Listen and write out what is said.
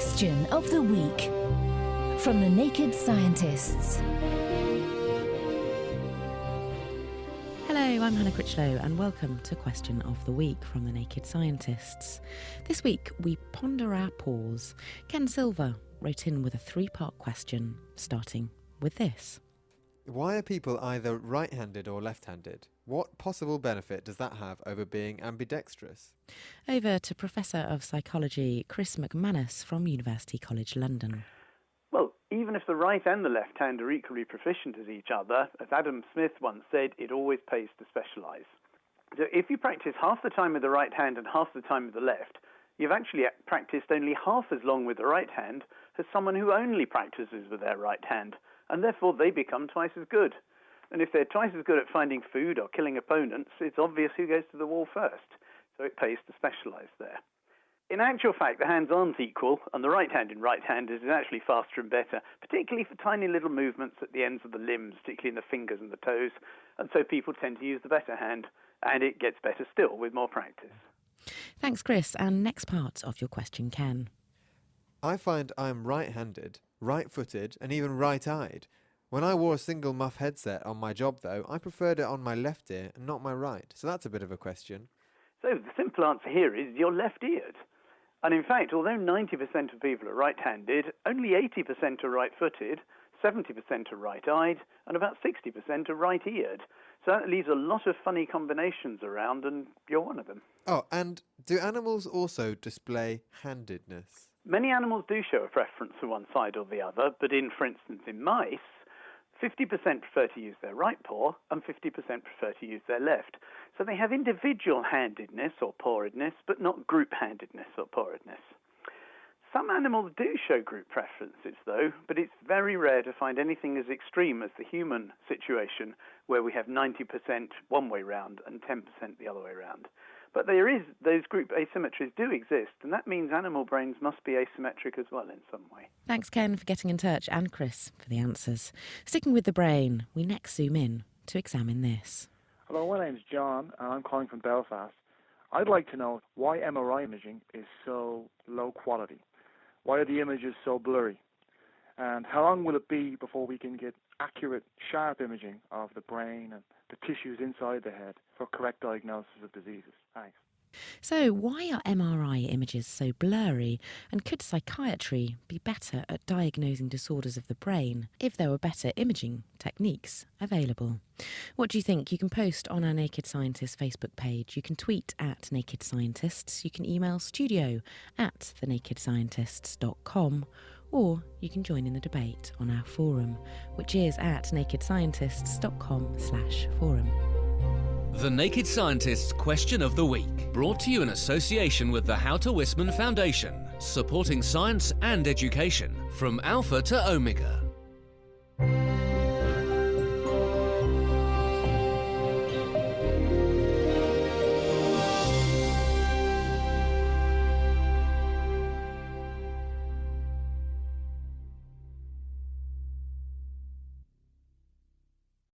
Question of the week from the Naked Scientists. Hello, I'm Hannah Critchlow and welcome to Question of the Week from the Naked Scientists. This week we ponder our paws. Ken Silver wrote in with a three-part question, starting with this. Why are people either right-handed or left-handed? What possible benefit does that have over being ambidextrous? Over to Professor of Psychology Chris McManus from University College London. Well, even if the right and the left hand are equally proficient as each other, as Adam Smith once said, it always pays to specialise. So if you practice half the time with the right hand and half the time with the left, you've actually practiced only half as long with the right hand as someone who only practices with their right hand, and therefore they become twice as good. And if they're twice as good at finding food or killing opponents, it's obvious who goes to the wall first. So it pays to specialise there. In actual fact, the hands aren't equal, and the right hand in right-handers is actually faster and better, particularly for tiny little movements at the ends of the limbs, particularly in the fingers and the toes, and so people tend to use the better hand, and it gets better still with more practice. Thanks, Chris. And next part of your question, Ken. I find I'm right-handed, right-footed and even right-eyed. When I wore a single muff headset on my job though, I preferred it on my left ear and not my right, so that's a bit of a question. So the simple answer here is you're left-eared. And in fact, although 90% of people are right-handed, only 80% are right-footed, 70% are right-eyed, and about 60% are right-eared. So that leaves a lot of funny combinations around, and you're one of them. Oh, and do animals also display handedness? Many animals do show a preference for one side or the other, but for instance, in mice, 50% prefer to use their right paw and 50% prefer to use their left. So they have individual handedness or pawedness, but not group handedness or pawedness. Some animals do show group preferences, though, but it's very rare to find anything as extreme as the human situation, where we have 90% one way round and 10% the other way round. But those group asymmetries do exist, and that means animal brains must be asymmetric as well in some way. Thanks, Ken, for getting in touch, and Chris for the answers. Sticking with the brain, we next zoom in to examine this. Hello, my name's John, and I'm calling from Belfast. I'd like to know why MRI imaging is so low quality. Why are the images so blurry? And how long will it be before we can get accurate, sharp imaging of the brain and the tissues inside the head for correct diagnosis of diseases? Thanks. So, why are MRI images so blurry, and could psychiatry be better at diagnosing disorders of the brain if there were better imaging techniques available? What do you think? You can post on our Naked Scientists Facebook page, you can tweet at Naked Scientists, you can email studio@nakedscientists.com, or you can join in the debate on our forum, which is at nakedscientists.com/forum. The Naked Scientists Question of the Week, brought to you in association with the Houter Wisman Foundation, supporting science and education from Alpha to Omega.